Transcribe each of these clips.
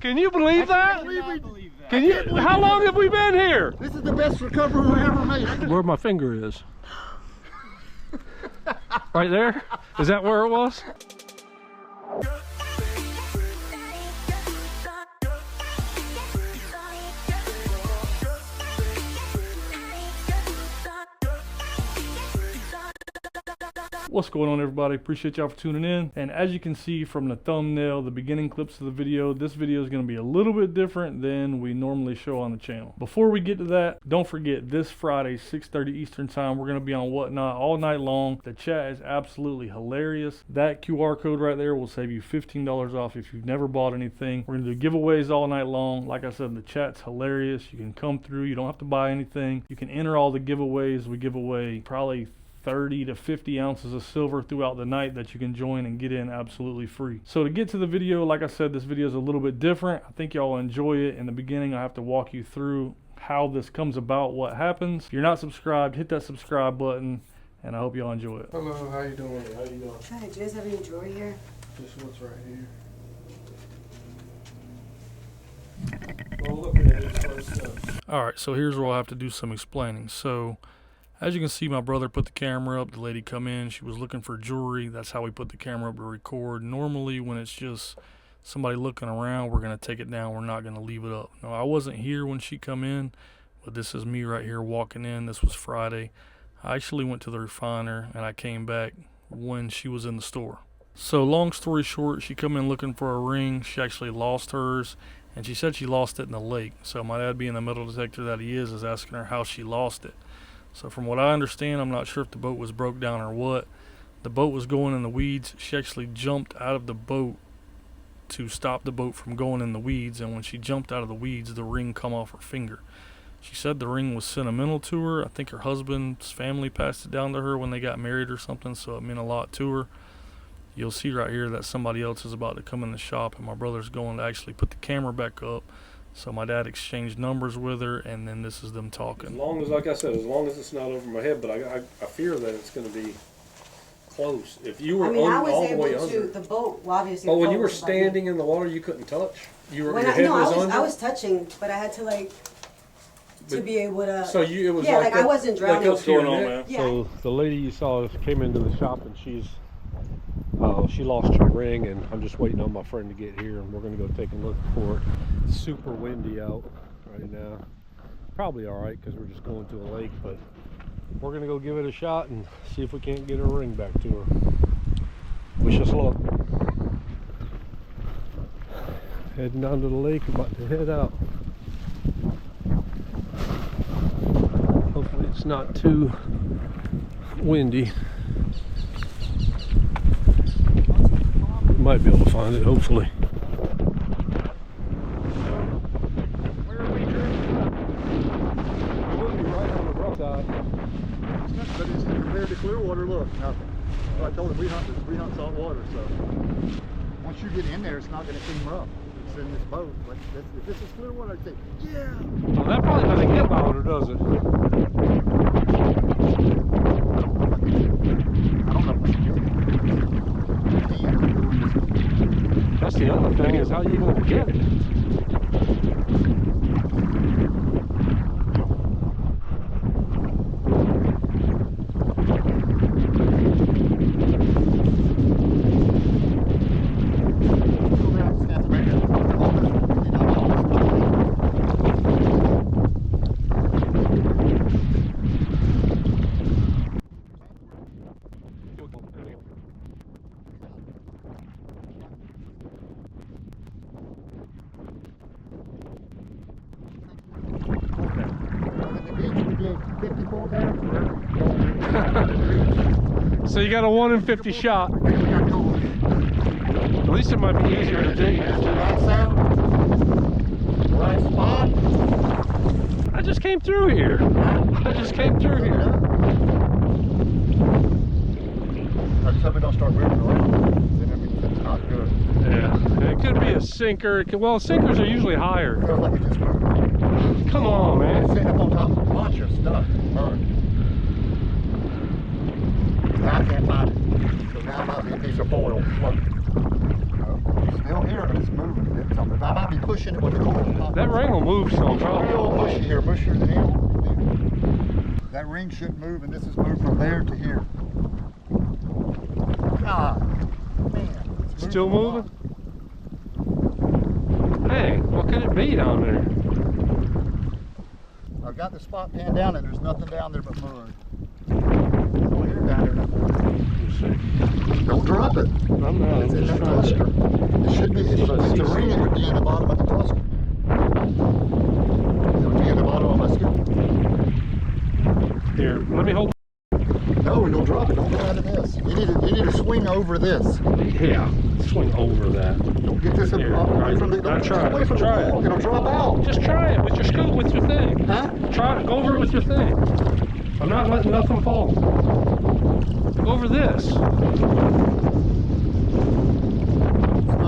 Can you believe that? believe that. Can you? How long have we been here? This is the best recovery we ever made. Where my finger is. Right there? Is that where it was? What's going on, everybody? Appreciate y'all for tuning in. And as you can see from the thumbnail, the beginning clips of the video, this video is going to be a little bit different than we normally show on the channel. Before we get to that, don't forget this Friday, 6:30 Eastern time, we're going to be on Whatnot all night long. The chat is absolutely hilarious. That QR code right there will save you $15 off if you've never bought anything. We're going to do giveaways all night long. Like I said, the chat's hilarious. You can come through. You don't have to buy anything. You can enter all the giveaways. We give away probably 30 to 50 ounces of silver throughout the night that you can join and get in absolutely free. So to get to the video, like I said, this video is a little bit different. I think y'all enjoy it. In the beginning, I have to walk you through how this comes about, what happens. If you're not subscribed, hit that subscribe button, and I hope y'all enjoy it. Hello, how you doing? How you doing? Hi, do you guys have any jewelry here? Just what's right here. Well, look at it first. All right, so here's where I'll have to do some explaining. So as you can see, my brother put the camera up. The lady come in. She was looking for jewelry. That's how we put the camera up to record. Normally, when it's just somebody looking around, we're going to take it down. We're not going to leave it up. No, I wasn't here when she come in, but this is me right here walking in. This was Friday. I actually went to the refiner, and I came back when she was in the store. So long story short, she come in looking for a ring. She actually lost hers, and she said she lost it in the lake. So my dad, being the metal detector that he is asking her how she lost it. So from what I understand, I'm not sure if the boat was broke down or what. The boat was going in the weeds. She actually jumped out of the boat to stop the boat from going in the weeds. And when she jumped out of the weeds, the ring come off her finger. She said the ring was sentimental to her. I think her husband's family passed it down to her when they got married or something, so it meant a lot to her. You'll see right here that somebody else is about to come in the shop, and my brother's going to actually put the camera back up. So my dad exchanged numbers with her, and then this is them talking. As long as, like I said, as long as it's not over my head, but I fear that it's going to be close. If you were all the way under. The boat, well, obviously. Oh, when you were standing in the water, you couldn't touch? Your head was under? I was touching, but I had to to be able to. So it was yeah, like I wasn't drowning. What's going on, man? Yeah. So the lady you saw came into the shop, and she lost her ring, and I'm just waiting on my friend to get here, and we're going to go take a look for it. It's super windy out right now. Probably all right because we're just going to a lake, but we're going to go give it a shot and see if we can't get her ring back to her. Wish us luck. Heading down to the lake, about to head out. Hopefully it's not too windy. Might be able to find it, hopefully. Where are we drinking? We'll be right on the rough side. But it's compared to clear water, look. Now, I told him we hunt salt water, so once you get in there, it's not going to seem rough. It's in this boat. Like, if this is clear water, I'd say, yeah. Well, that probably doesn't get louder, does it? I don't know what to do. That's the other thing, is how you going to get it. So you got a 1 in 50 shot. At least it might be easier to dig. Right spot. I just came through here. Except we don't start moving around. Then that means it's not good. Yeah. It could be a sinker. Well, sinkers are usually higher. Feels like it just moved. Come on, man. Sitting up on top of a bunch of stuff. Burned. Now I can't find it. So now it might be a piece of foil. Look. Still here, but it's moving. It's something. I might be pushing it with the cord. That ring will move some, A probably. little bushy here, bushier than hell. That ring shouldn't move, and this is moved from there to here. God, man. It's Still a lot. moving? Hey, what could it be down there? I've got the spot panned down, and there's nothing down there but mud. Oh, here, down there. Don't drop it. I'm not. It's I'm in just that trying cluster. to. It should be. It's the ring. It would be in the bottom of the cluster. It would be in the bottom of my scoop. Here, let me hold. No, don't drop it. Don't go out of this. You need to swing over this. Yeah, swing over that. Don't get this Here, away from the. I'll Don't try get it. away from Try the it. wall. It'll drop out. Just try it with your scoop, with your thing. Huh? Try it. Go over it with your thing. I'm not letting nothing fall. Go over this. It's not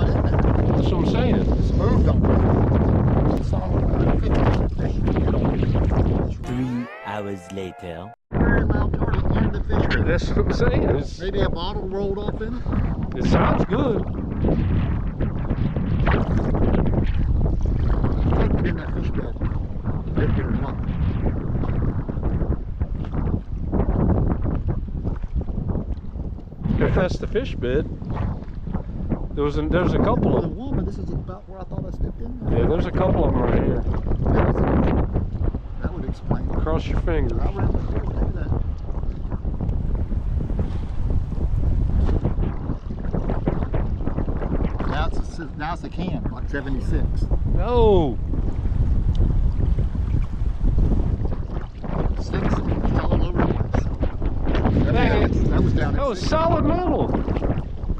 in there. That's what I'm saying. It's moved on. It's solid. 3 hours later. Very loud target in the fish bed. That's what I'm saying. Maybe a bottle rolled off in it. It sounds good. Take it in that fish bed. Take it or not. If that's the fish bed, there's a couple For of the them. woman, this is about where I thought I stepped in there. Yeah, there's a couple of them right here. That would explain it. Cross your fingers. I ran the floor, look at that. Now it's a can, like 76. No. 6, it's all over the place. Dang it. That was down at That was 6. solid metal.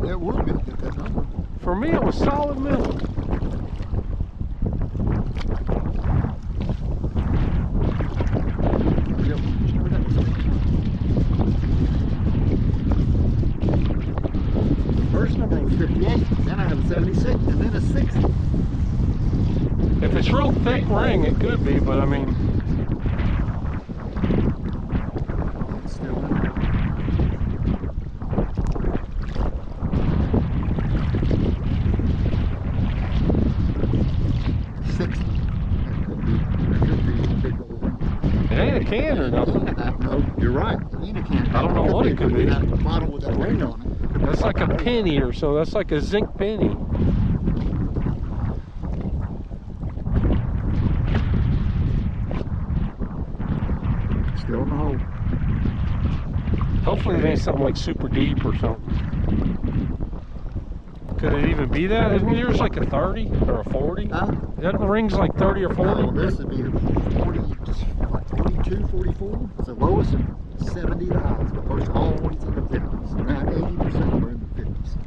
It would be at that number. For me, it was solid metal. Yep. Where that was the first number was 58, then I have a 76, and then a 60. If it's real thick ring, it could be, but I mean, It's still in there. it ain't a can or nothing. No, you're right. It ain't a can. I don't know what it could be. That bottle with that ring on it. That's like a penny or so. That's like a zinc penny. Still in the hole. Hopefully it ain't something like super deep or something. Could it even be that? Isn't yours like a 30 or a 40? Huh? That ring's like 30 or 40? No, this would be 40, like 42, 44. It's the lowest and 70 the highest, but most always in the 50s. Around 80% are in the 50s.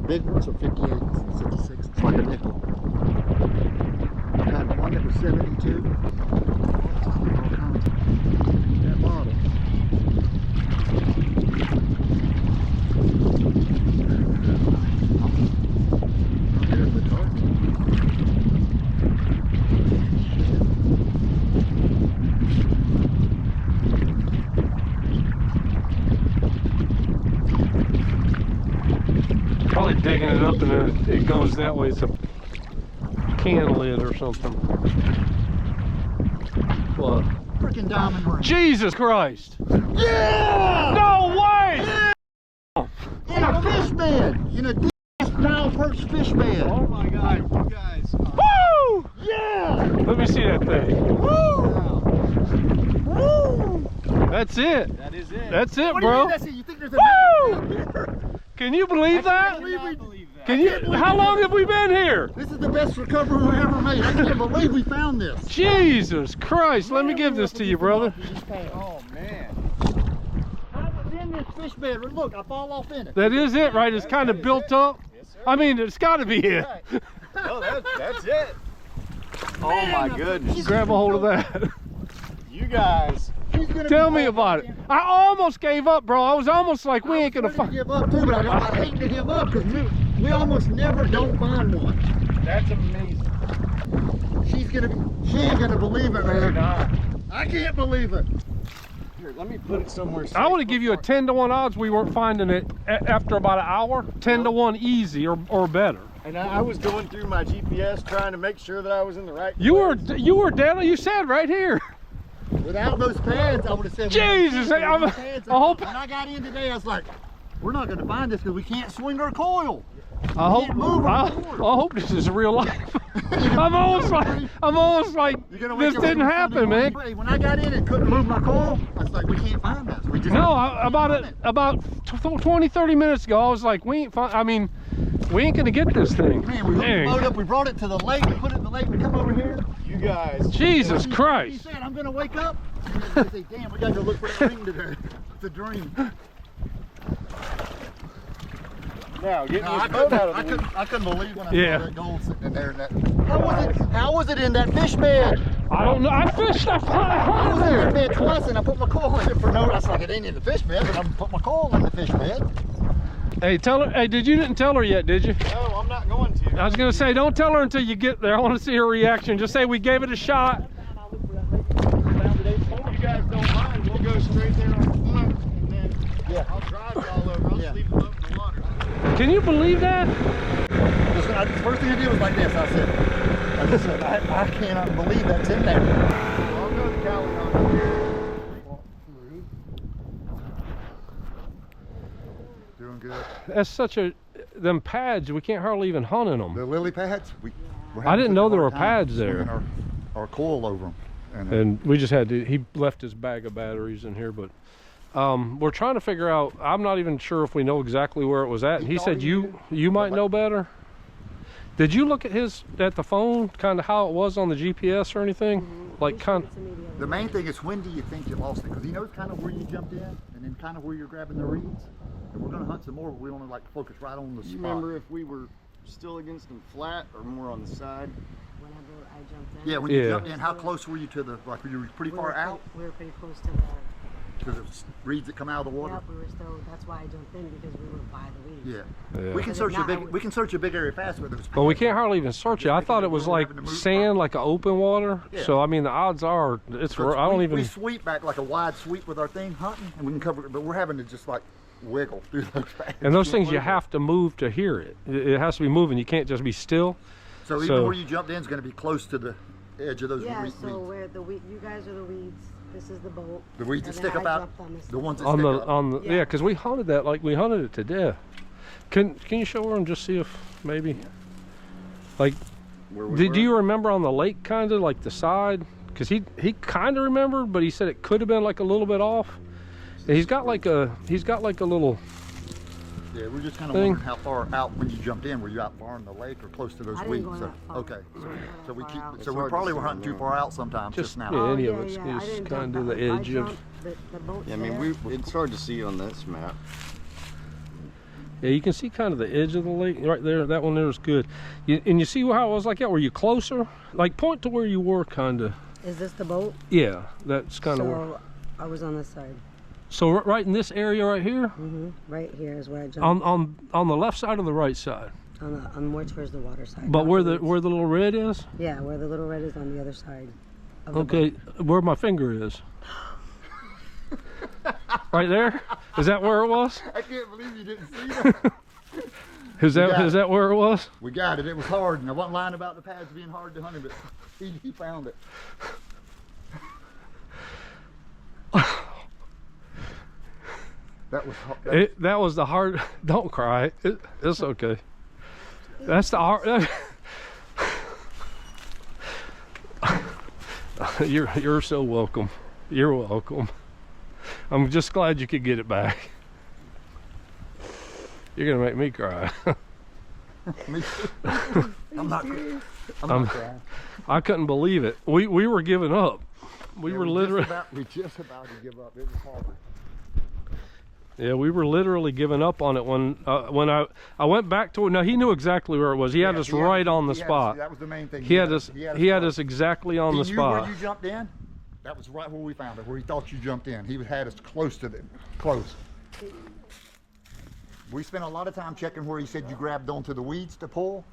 Big ones are 58 and 66. It's like a nickel. I had one that was 72. That bottle. There's the target. Probably digging it up and then it goes that way. It's a can lid or something. What? Freaking diamond ring. Jesus Christ! Yeah! No way! In a fish bed! In a style perch fish bed! Oh my God, you guys. Woo! Yeah! Let me see that thing. Woo! That's it. That is it. That's it, What do you bro. mean that's it? You think there's a Woo! magnet here? Can you believe that? I cannot believe that. Can you? How long have we been here? This is the best recovery we ever made. I can't believe we found this. Jesus Christ! Let me give this to you, brother. Oh man. I was in this fish bed. Look, I fall off in it. That is it, right? It's kind of built up. Yes, sir. I mean, it's got to be it. No, that's it. Oh my goodness. Grab a hold of that. You guys. He's gonna Tell be me back about it. again. I almost gave up, bro. I was almost like, we ain't gonna I was ready find. to give up too, but I hate to give up because we almost never don't find one. That's amazing. She ain't gonna believe it, man. Not. I can't believe it. Here, let me put it somewhere safe. I want to give you a 10-to-1 odds we weren't finding it after about an hour. 10-to-1 easy or better. And I was going through my GPS trying to make sure that I was in the right You place. were dead. You said right here. Without those pads, I would have said. Jesus, I hope. When I got in today, I was like, we're not going to find this because we can't swing our coil. I hope this is real life. I'm almost like this didn't happen, man. When I got in and couldn't move my coil, I was like, we can't find this. We just about 20-30 minutes ago, I was like, we ain't gonna get this thing. Man, we loaded up, we brought it to the lake, we put it in the lake, we come over here. You guys. Jesus He Christ. said, I'm gonna wake up. I say, damn, we gotta go look for that ring today. It's a dream. Now, get this boat out of the way. I couldn't believe when I Yeah. saw that gold sitting in there. How was it in that fish bed? I don't know. I fished that I was in there. that bed twice and I put my coil in it for no. I was like, it ain't in the fish bed, but I'm gonna put my coil in the fish bed. Hey, tell her. Hey, you didn't tell her yet, did you? No, I'm not going to. I was gonna say, don't tell her until you get there. I want to see her reaction. Just say we gave it a shot. If you guys don't mind, we'll go straight there on the front, and then I'll drive y'all over. I'll just leave the boat in the water. Can you believe that? The first thing I did was like this. I said, I cannot believe that's in there. I'll go to Cali on here. Doing good. That's such a. Them pads, we can't hardly even hunt in them. The lily pads. I didn't know there were pads there. Our coil over them. And we just had to. He left his bag of batteries in here, but we're trying to figure out. I'm not even sure if we know exactly where it was at. And he said you might know better. Did you look at the phone, kind of how it was on the GPS or anything? Mm-hmm. Like kind. The main thing is when do you think you lost it? Because he knows kind of where you jumped in, and then kind of where you're grabbing the reeds. And we're gonna hunt some more, but we want to like focus right on the spot. You remember if we were still against them flat or more on the side? Whenever I jumped in. Yeah, when you jumped in, how close were you to the, like, you were pretty far out? We were pretty close to the. To the reeds that come out of the water? Yep, we were still. That's why I jumped in, because we were by the weeds. Yeah. Yeah. We can Because search if a not, I big. would- We can search a big area fast, but there's. But we can't hardly even search it. I thought it was like sand, like an open water. Yeah. So I mean, the odds are it's. I don't even. We sweep back like a wide sweep with our thing hunting, and we can cover it. But we're having to just like wiggle through those pads. And those things you have to move to hear it. It has to be moving. You can't just be still. So even where you jumped in is going to be close to the edge of those Yeah. reeds. So where the weed, you guys are the weeds. This is the boat. The weeds that and then stick up I out. jumped on this The ones that On stick the up. yeah, because we hunted that like we hunted it to death. Can you show her and just see if maybe like Where we do were? you remember on the lake kind of like the side? Because he kind of remembered, but he said it could have been like a little bit off. And he's got like a little. Yeah, we're just kind of thing. wondering how far out when you jumped in. Were you out far in the lake or close to those I weeds? didn't go So, that far. okay. So we far keep. out. So we probably were hunting too far out sometimes. Just now. Yeah, any Oh, of it's I is didn't kind jump of the out. I edge of. jumped, the boat's Yeah, I mean, there. it's hard to see on this map. Yeah, you can see kind of the edge of the lake right there. That one there is good. And you see how it was like that? Were you closer? Like point to where you were, kind of. Is this the boat? Yeah, that's kind of where. So I was on this side. So right in this area right here, Right here is where I jumped. on the left side or the right side. On more towards the water side. But not where the the weeds. little red is? Yeah, where the little red is on the other side. Of the Okay, where my finger is. Right there? Is that where it was? I can't believe you didn't see that. Is got that it. where it was? We got it. It was hard, and I wasn't lying about the pads being hard to hunt, but he found it. That was hard. That was the hard. Don't cry. It's okay. That's the hard. You're so welcome. You're welcome. I'm just glad you could get it back. You're gonna make me cry. Me too. I'm not crying. I couldn't believe it. We were giving up. We were literally. We just about to give up. It was hard. Yeah, we were literally giving up on it when I went back to it. Now he knew exactly where it was. He had us right on the spot. That was the main thing. He had us exactly on the He knew spot. where you jumped in. That was right where we found it, where he thought you jumped in. He had us close to them. Close. We spent a lot of time checking where he said you grabbed onto the weeds to pull,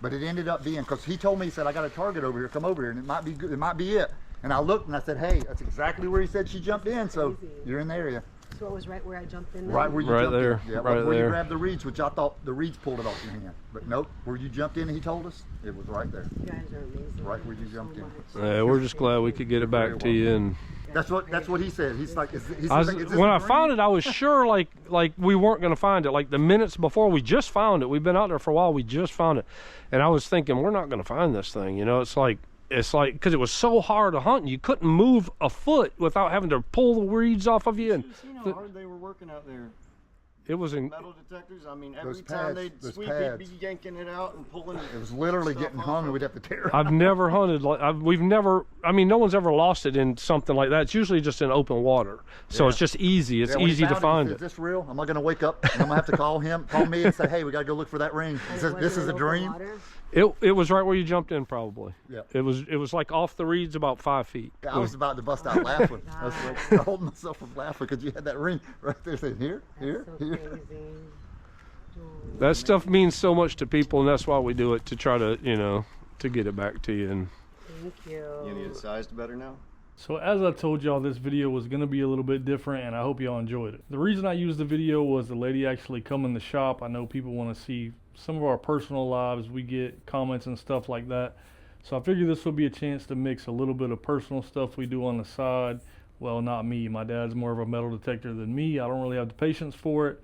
but it ended up being, because he told me, he said, I got a target over here, come over here, and it might be good, it might be it. And I looked and I said, hey, that's exactly where he said she jumped in. So you're in the area. So it was right where I jumped in. Right where you Right jumped there. in. Yeah, Right where there. you grabbed the reeds, which I thought the reeds pulled it off your hand. But nope, where you jumped in, he told us, it was right there. You guys are amazing. Right where you jumped in. Yeah, we're just glad we could get it back to you. And That's what he said. He's like, when I found it, I was sure like we weren't going to find it. Like the minutes before we just found it, we've been out there for a while. We just found it, and I was thinking we're not going to find this thing. You know, it's like because it was so hard to hunt, you couldn't move a foot without having to pull the reeds off of you. And You seen how hard they were working out there. it was in. Metal detectors. I mean, every Those time pads, they'd those sweep, pads. he'd be yanking it out and pulling it. It was literally stuff getting off hung of and we'd it. have to tear it. I've never hunted like we've never. I mean, no one's ever lost it in something like that. It's usually just in open water, so Yeah. it's just easy. It's Yeah, when he easy to found find he it. said, is this real? Am I going to wake up and I'm going to have to call me and say, hey, we got to go look for that ring? This is a dream? It was right where you jumped in, probably. Yeah. It was like off the reeds about 5 feet. I was about to bust out laughing. I was like, holding myself from laughing because you had that ring right there saying, here. That stuff means so much to people, and that's why we do it, to try to, to get it back to you. And Thank you. You need it sized better now? So as I told y'all, this video was going to be a little bit different, and I hope y'all enjoyed it. The reason I used the video was the lady actually come in the shop. I know people want to see some of our personal lives. We get comments and stuff like that. So I figured this would be a chance to mix a little bit of personal stuff we do on the side. Well, not me. My dad's more of a metal detector than me. I don't really have the patience for it.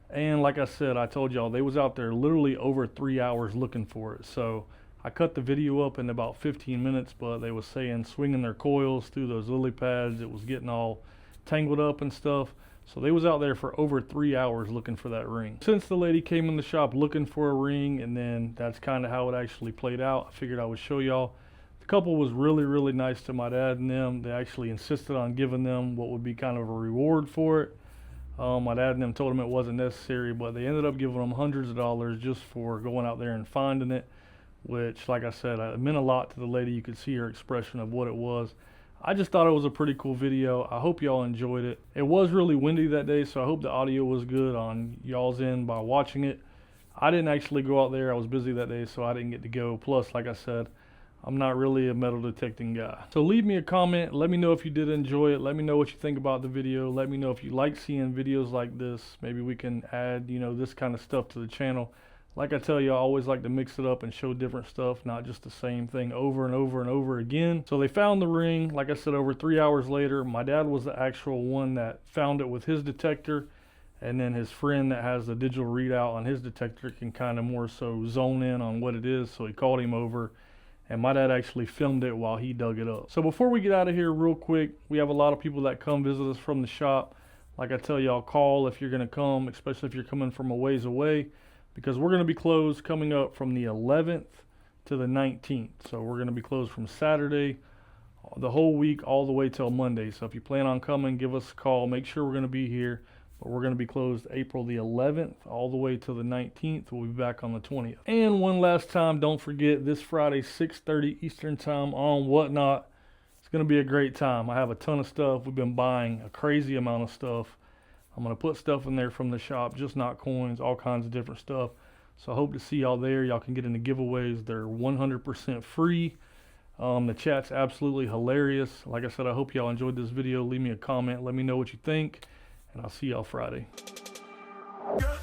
And like I said, I told y'all, they was out there literally over 3 hours looking for it. So I cut the video up in about 15 minutes, but they was saying swinging their coils through those lily pads, it was getting all tangled up and stuff. So they was out there for over 3 hours looking for that ring. Since the lady came in the shop looking for a ring, and then that's kind of how it actually played out, I figured I would show y'all. The couple was really, really nice to my dad and them. They actually insisted on giving them what would be kind of a reward for it. My dad and them told them it wasn't necessary, but they ended up giving them hundreds of dollars just for going out there and finding it, which, like I said, it meant a lot to the lady. You could see her expression of what it was. I just thought it was a pretty cool video. I hope y'all enjoyed it. It was really windy that day, so I hope the audio was good on y'all's end by watching it. I didn't actually go out there. I was busy that day, so I didn't get to go. Plus, like I said, I'm not really a metal detecting guy. So leave me a comment. Let me know if you did enjoy it. Let me know what you think about the video. Let me know if you like seeing videos like this. Maybe we can add, this kind of stuff to the channel. Like I tell you, I always like to mix it up and show different stuff, not just the same thing over and over and over again. So they found the ring, like I said, over 3 hours later. My dad was the actual one that found it with his detector. And then his friend that has the digital readout on his detector can kind of more so zone in on what it is. So he called him over. And my dad actually filmed it while he dug it up. So before we get out of here real quick, we have a lot of people that come visit us from the shop. Like I tell y'all, call if you're gonna come, especially if you're coming from a ways away, because we're gonna be closed coming up from the 11th to the 19th. So we're gonna be closed from Saturday, the whole week, all the way till Monday. So if you plan on coming, give us a call. Make sure we're gonna be here. But we're going to be closed April the 11th all the way to the 19th. We'll be back on the 20th. And one last time, don't forget this Friday, 6:30 Eastern time on Whatnot. It's going to be a great time. I have a ton of stuff. We've been buying a crazy amount of stuff. I'm going to put stuff in there from the shop, just not coins, all kinds of different stuff. So I hope to see y'all there. Y'all can get into giveaways. They're 100% free. The chat's absolutely hilarious. Like I said, I hope y'all enjoyed this video. Leave me a comment. Let me know what you think. And I'll see y'all Friday. Yeah.